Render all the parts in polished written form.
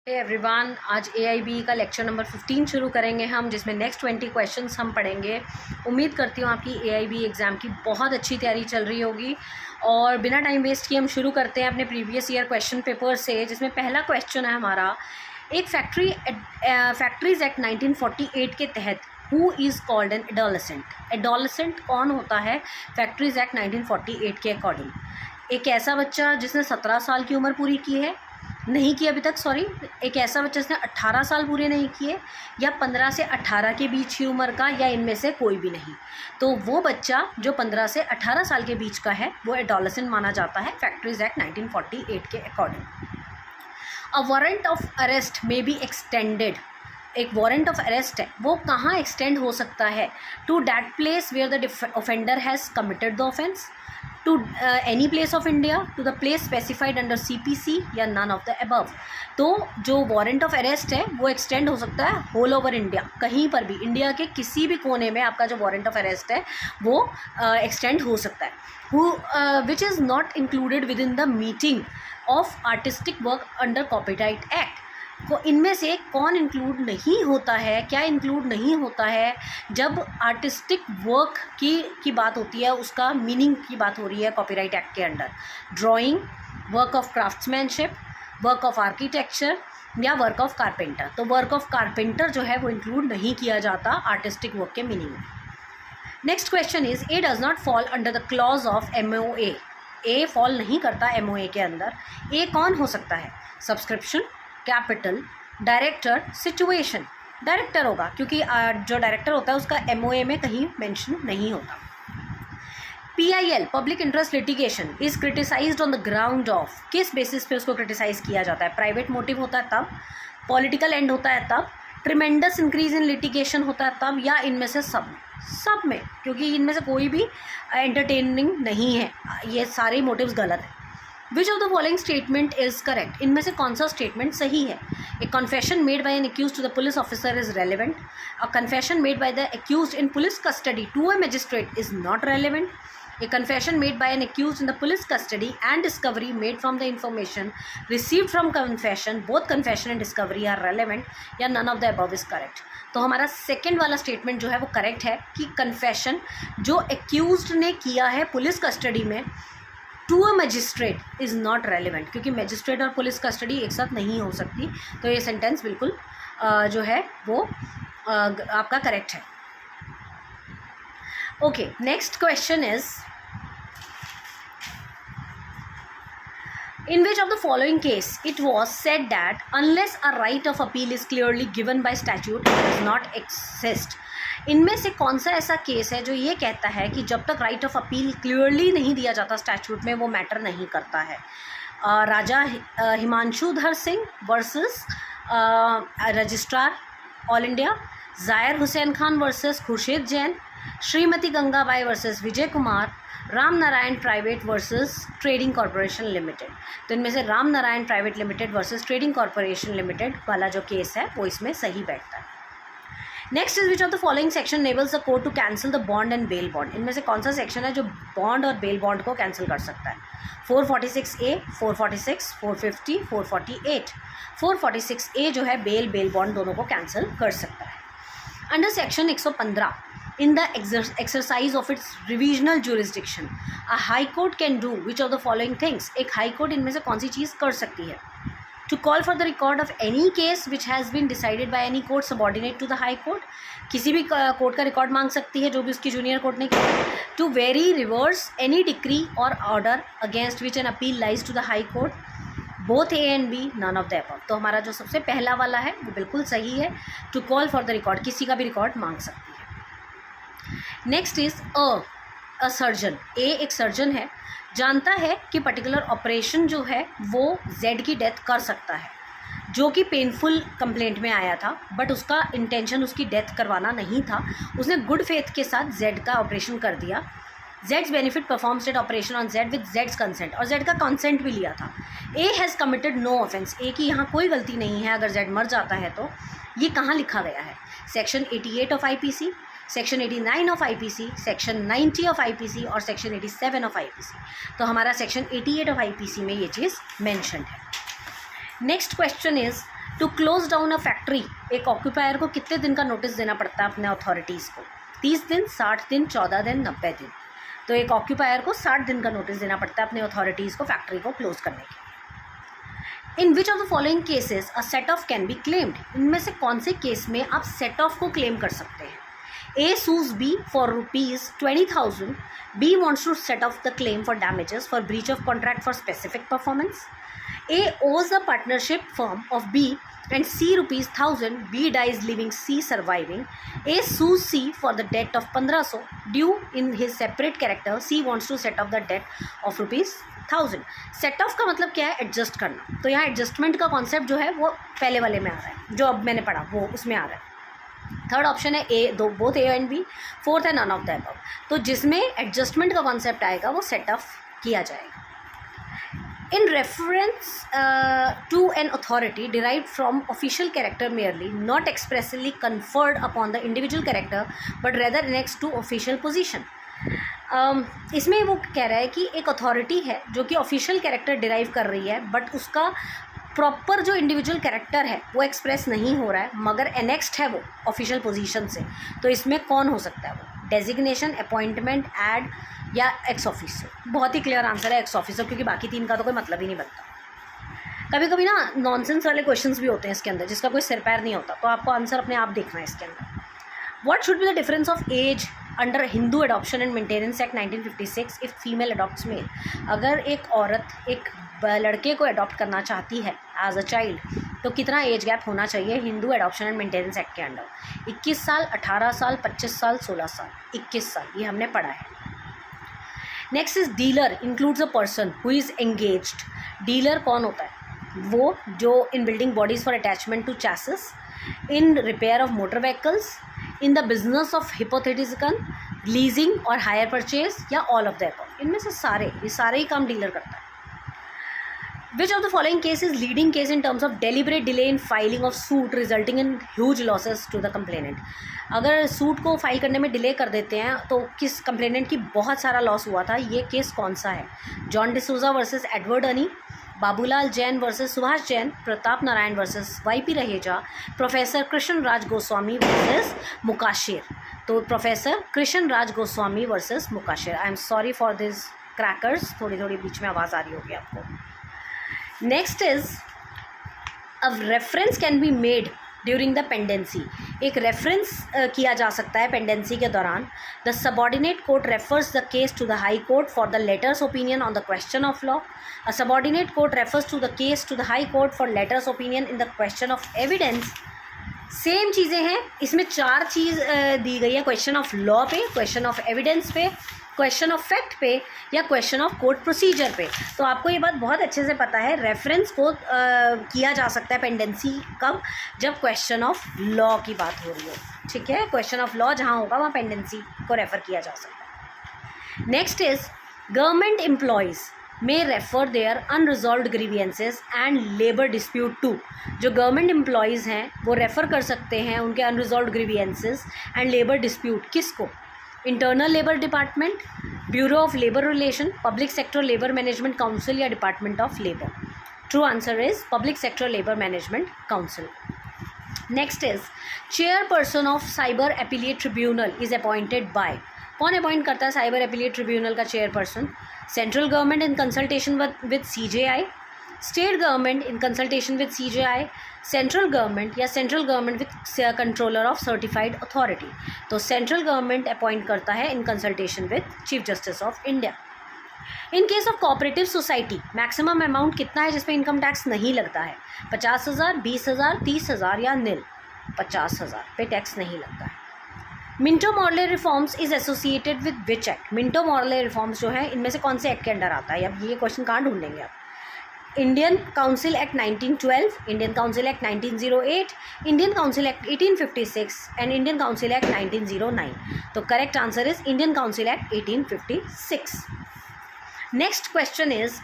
Everyone, आज AIB का lecture number 15 शुरू करेंगे हम, जिसमें नेक्स्ट 20 क्वेश्चंस हम पढ़ेंगे। उम्मीद करती हूँ आपकी AIB एग्ज़ाम की बहुत अच्छी तैयारी चल रही होगी। और बिना टाइम वेस्ट किए हम शुरू करते हैं अपने प्रीवियस ईयर क्वेश्चन पेपर से, जिसमें पहला क्वेश्चन है हमारा, एक फैक्ट्रीज़ एक्ट 1948 के तहत who is called an adolescent. Adolescent कौन होता है फैक्ट्रीज़ एक्ट 1948 के अकॉर्डिंग? एक ऐसा बच्चा जिसने 17 साल की उम्र पूरी की है, नहीं की अभी तक, सॉरी, एक ऐसा बच्चा जिसने 18 साल पूरे नहीं किए, या 15 से 18 के बीच की उम्र का, या इनमें से कोई भी नहीं। तो वो बच्चा जो 15 से 18 साल के बीच का है वो एडोलेसेंट माना जाता है फैक्ट्रीज़ एक्ट 1948 के according. A warrant of arrest may be extended. एक वारंट ऑफ अरेस्ट है, वो कहाँ एक्सटेंड हो सकता है? To that place where the offender has committed the offence, to any place of India, to the place specified under CPC, या none of the above. तो जो वारंट ऑफ अरेस्ट है वो एक्सटेंड हो सकता है होल ओवर इंडिया, कहीं पर भी, इंडिया के किसी भी कोने में आपका जो वारंट ऑफ अरेस्ट है वो एक्सटेंड हो सकता है। Which is not included with in the meeting of artistic work under copyright act. को इनमें से कौन इंक्लूड नहीं होता है, क्या इंक्लूड नहीं होता है? जब आर्टिस्टिक वर्क की बात होती है, उसका मीनिंग की बात हो रही है कॉपीराइट एक्ट के under, drawing, work of craftsmanship, work of architecture, या वर्क ऑफ कारपेंटर। तो वर्क ऑफ कारपेंटर जो है वो इंक्लूड नहीं किया जाता आर्टिस्टिक वर्क के मीनिंग में। Next question is, A does not fall under the clause of MOA। A fall नहीं करता MOA के अंदर। ए कौन हो सकता है? Subscription, capital, director, situation. Director होगा, क्योंकि जो डायरेक्टर होता है उसका MOA में कहीं मेंशन नहीं होता। PIL, public interest litigation, is criticised on the ground of. किस बेसिस पे उसको क्रिटिसाइज़ किया जाता है? प्राइवेट मोटिव होता है तब, पॉलिटिकल एंड होता है तब, ट्रिमेंडस इंक्रीज इन लिटिगेशन होता है तब, या इनमें से सब में, क्योंकि इनमें से कोई भी एंटरटेनिंग नहीं है, ये सारे मोटिव्स गलत हैं। Which of the following statement is correct? इनमें से कौन सा स्टेटमेंट सही है? A confession made by an accused to the police officer is relevant. A confession made by the accused in police custody to a magistrate is not relevant. A confession made by an accused in the police custody and discovery made from the information received from confession, both confession and discovery are relevant, या none of the above is correct। तो हमारा second वाला statement जो है वो correct है कि confession जो एक्यूज्ड ने किया है पुलिस कस्टडी में to a magistrate is not relevant, क्योंकि मजिस्ट्रेट और पुलिस कस्टडी एक साथ नहीं हो सकती। तो ये सेंटेंस बिल्कुल जो है वो आपका करेक्ट है। Okay, next question is, in which of the following case it was said that unless a right of appeal is clearly given by statute it does not exist? इनमें से कौन सा ऐसा केस है जो ये कहता है कि जब तक राइट ऑफ अपील क्लियरली नहीं दिया जाता स्टैट्यूट में वो मैटर नहीं करता है? Raja Himanshudhar Singh versus registrar all India, Zahir Hussain Khan versus Khurshid Jain, Shrimati Gangabai versus Vijay Kumar, Ram Narayan private versus trading corporation limited. तो इनमें से Ram Narayan private limited versus trading corporation limited वाला जो केस है वो इसमें सही बैठता है। Next is which of the following section enables the court to cancel the bond and bail bond. इनमें से कौन सा सेक्शन है जो बॉन्ड और बेल बॉन्ड को कैंसिल कर सकता है? 446A, 446, 450, 448। 446A जो है बेल बॉन्ड दोनों को कैंसिल कर सकता है। Under section 115, in the exercise of its revisional jurisdiction, a high court can do which of the following things? एक high court इनमें से कौन सी चीज़ कर सकती है? To call for the record of any case which has been decided by any court subordinate to the high court, किसी भी court का रिकॉर्ड मांग सकती है जो भी उसकी जूनियर कोर्ट ने किया। To vary, reverse any decree or order against which an appeal lies to the high court, both A and B, none of the above। तो हमारा जो सबसे पहला वाला है वो बिल्कुल सही है। To call for the record, किसी का भी रिकॉर्ड मांग सकती है। Next is a surgeon. एक सर्जन है, जानता है कि पर्टिकुलर ऑपरेशन जो है वो Z की डेथ कर सकता है, जो कि पेनफुल कंप्लेंट में आया था, बट उसका इंटेंशन उसकी डेथ करवाना नहीं था। उसने गुड फेथ के साथ Z का ऑपरेशन कर दिया। Z's benefit perform state operation on Z with Z's consent, और Z का कंसेंट भी लिया था। A has committed no offence. A की यहाँ कोई गलती नहीं है अगर Z मर जाता है तो। ये कहाँ लिखा गया है? Section 88 of IPC, section 89 of IPC, section 90 of IPC और सेक्शन 87 ऑफ IPC। तो हमारा सेक्शन 88 ऑफ IPC में ये चीज़ मेंशन है। Next question is to close down a factory, एक ऑक्यूपायर को कितने दिन का नोटिस देना पड़ता है अपने अथॉरिटीज़ को? 30 दिन, 60 दिन, 14 दिन, 90 दिन। तो एक ऑक्यूपायर को 60 दिन का नोटिस देना पड़ता है अपने अथॉरिटीज़ को फैक्ट्री को क्लोज करने के। In which of the following cases a set off can be claimed, इनमें से कौन से केस में आप सेट ऑफ को क्लेम कर सकते हैं? A sues B for ₹20,000. B wants to set off the claim for damages for breach of contract for specific performance. A owes the partnership firm of B and C ₹1,000. B dies leaving C surviving. A sues C for the debt of 1500 due in his separate character. C wants to set off the debt of ₹1,000. Set of का मतलब क्या है? Adjust करना। तो यहाँ adjustment का concept जो है वो पहले वाले में आ रहा है, जो अब मैंने पढ़ा वो उसमें आ रहा है। थर्ड ऑप्शन है ए, दो both A and B. Fourth है नन ऑफ द अबव। तो जिसमें एडजस्टमेंट का कॉन्सेप्ट आएगा वो सेट ऑफ किया जाएगा। In reference to an authority derived from official character merely, not expressly conferred upon the individual character but rather annex to official position. इसमें वो कह रहा है कि एक अथॉरिटी है जो कि ऑफिशियल कैरेक्टर डिराइव कर रही है बट उसका प्रॉपर जो इंडिविजुअल कैरेक्टर है वो एक्सप्रेस नहीं हो रहा है मगर एनेक्स्ड है वो ऑफिशियल पोजीशन से। तो इसमें कौन हो सकता है वो? डेजिग्नेशन, अपॉइंटमेंट, ऐड या एक्स ऑफिसर। बहुत ही क्लियर आंसर है एक्स ऑफिसर, क्योंकि बाकी तीन का तो कोई मतलब ही नहीं बनता। कभी कभी ना नॉनसेंस वाले क्वेश्चंस भी होते हैं इसके अंदर जिसका कोई सिर पैर नहीं होता, तो आपको आंसर अपने आप देखना है इसके अंदर। What should be the difference of age under Hindu adoption and maintenance act 1956 if female adopts male? अगर एक औरत एक लड़के को अडॉप्ट करना चाहती है एज अ चाइल्ड तो कितना एज गैप होना चाहिए Hindu adoption and maintenance act के अंडर? 21 साल, 18 साल, 25 साल, 16 साल, 21 साल, ये हमने पढ़ा है। Next is dealer includes a person who is engaged. Dealer कौन होता है? वो जो in building bodies for attachment to chassis, in repair of motor vehicles, in the business of hypothetical leasing और हायर परचेज, या ऑल ऑफ द अबव। इनमें से ये सारे ही काम डीलर करता है। Which of the following case is leading case in terms of deliberate delay in filing of suit resulting in huge losses to the complainant? अगर suit को फाइल करने में डिले कर देते हैं तो किस कंप्लेनेंट की बहुत सारा लॉस हुआ था? ये केस कौन सा है? जॉन डिसूजा वर्सेस एडवर्ड अनी, Babulal Jain versus Subhash Jain, Pratap Narayan versus YP Raheja, professor Krishna Raj Goswami versus Mukashir. तो professor Krishna Raj Goswami versus Mukashir. I am sorry for this crackers, थोड़ी थोड़ी बीच में आवाज़ आ रही होगी आपको। Next is a reference can be made during the pendency. एक रेफरेंस किया जा सकता है पेंडेंसी के दौरान। The subordinate court refers the case to the high court for the latter's opinion on the question of law. A subordinate court refers to the case to the high court for latter's opinion in the question of evidence. Same चीज़ें हैं, इसमें 4 चीज़ दी गई है, question of law पे, question of evidence पे, question of fact पे या क्वेश्चन ऑफ कोर्ट प्रोसीजर पे। तो आपको ये बात बहुत अच्छे से पता है, रेफरेंस को किया जा सकता है पेंडेंसी कब? जब क्वेश्चन ऑफ लॉ की बात हो रही हो, ठीक है। क्वेश्चन ऑफ लॉ जहाँ होगा वहाँ पेंडेंसी को रेफ़र किया जा सकता है। Next is government employees may refer their unresolved grievances and labor dispute to। जो गवर्नमेंट एम्प्लॉयज़ हैं वो रेफ़र कर सकते हैं उनके unresolved grievances and labor dispute किसको? Internal labour department, bureau of labour relation, public sector labour management council या department of labour. True answer is public sector labour management council. Next is chairperson of cyber appellate tribunal is appointed by. कौन appoint करता है cyber appellate tribunal का chairperson? Central government in consultation with CJI, state government in consultation with CJI, central government या central government with controller of certified authority. तो central government appoint करता है इन consultation with chief justice of India. In case of cooperative society maximum amount कितना है जिसमें income tax नहीं लगता है? 50,000, 20,000, 30,000 या नील? 50,000 पे टैक्स नहीं लगता है। Minto Morley reforms is associated with which act? Minto Morley reforms जो है इनमें से कौन से एक्ट के अंडर आता है? अब ये क्वेश्चन कहाँ ढूंढेंगे आप? Indian council act 1912, Indian council act 1908, Indian council act 1856 and Indian council act 1909। तो correct answer is Indian council act 1856। Next question is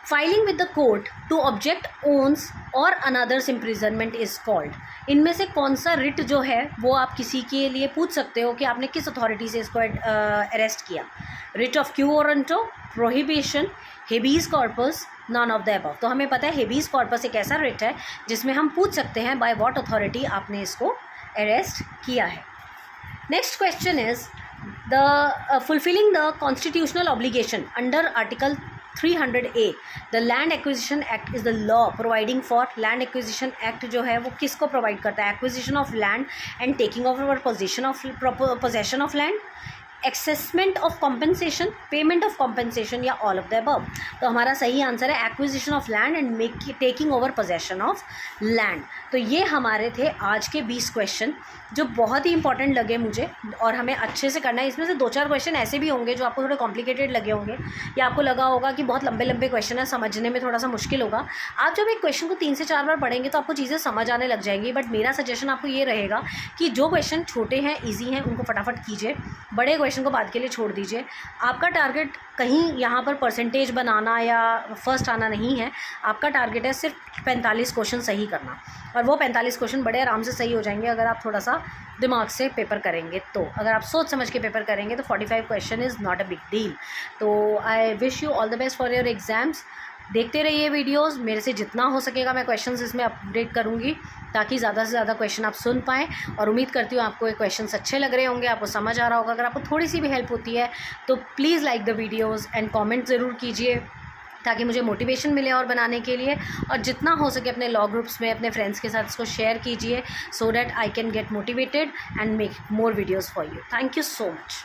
filing with the court to object one's or another's imprisonment is called. इनमें से कौन सा writ जो है वो आप किसी के लिए पूछ सकते हो कि आपने किस अथॉरिटी से इसको अरेस्ट किया? Writ of quo warranto, prohibition, habeas corpus, none of the above. तो हमें पता है हेबीज कॉर्पस एक ऐसा रिट है जिसमें हम पूछ सकते हैं बाय व्हाट अथॉरिटी आपने इसको अरेस्ट किया है। Next question is the fulfilling the constitutional obligation under article 300A the land acquisition act is the law providing for. Land acquisition act जो है वो किसको प्रोवाइड करता है? Acquisition of land and taking over possession of land, assessment of compensation, payment of compensation या all of the above. तो हमारा सही आंसर है acquisition of land and taking over possession of land. तो ये हमारे थे आज के 20 क्वेश्चन जो बहुत ही इंपॉर्टेंट लगे मुझे और हमें अच्छे से करना है। इसमें से 2-4 क्वेश्चन ऐसे भी होंगे जो आपको थोड़े कॉम्प्लिकेटेड लगे होंगे या आपको लगा होगा कि बहुत लंबे लंबे क्वेश्चन है, समझने में थोड़ा सा मुश्किल होगा। आप जब एक क्वेश्चन को 3 से 4 बार पढ़ेंगे तो आपको चीज़ें समझ आने लग जाएंगी। बट मेरा सजेशन आपको ये रहेगा कि जो क्वेश्चन छोटे हैं, ईजी हैं, उनको फटाफट कीजिए, बड़े क्वेश्चन को बाद के लिए छोड़ दीजिए। आपका टारगेट कहीं यहाँ पर परसेंटेज बनाना या फर्स्ट आना नहीं है, आपका टारगेट है सिर्फ 45 क्वेश्चन सही करना, और वो 45 क्वेश्चन बड़े आराम से सही हो जाएंगे अगर आप थोड़ा सा दिमाग से पेपर करेंगे। तो अगर आप सोच समझ के पेपर करेंगे तो 45 question is not a big deal. तो I wish you all the best for your exams. देखते रहिए वीडियोस, मेरे से जितना हो सकेगा मैं क्वेश्चंस इसमें अपडेट करूँगी ताकि ज़्यादा से ज़्यादा क्वेश्चन आप सुन पाएँ। और उम्मीद करती हूँ आपको ये क्वेश्चंस अच्छे लग रहे होंगे, आपको समझ आ रहा होगा। अगर आपको थोड़ी सी भी हेल्प होती है तो please like the videos and comment ज़रूर कीजिए ताकि मुझे मोटिवेशन मिले और बनाने के लिए। और जितना हो सके अपने लॉ ग्रुप्स में अपने फ्रेंड्स के साथ इसको शेयर कीजिए so that I can get motivated and make more videos for you. Thank you so much.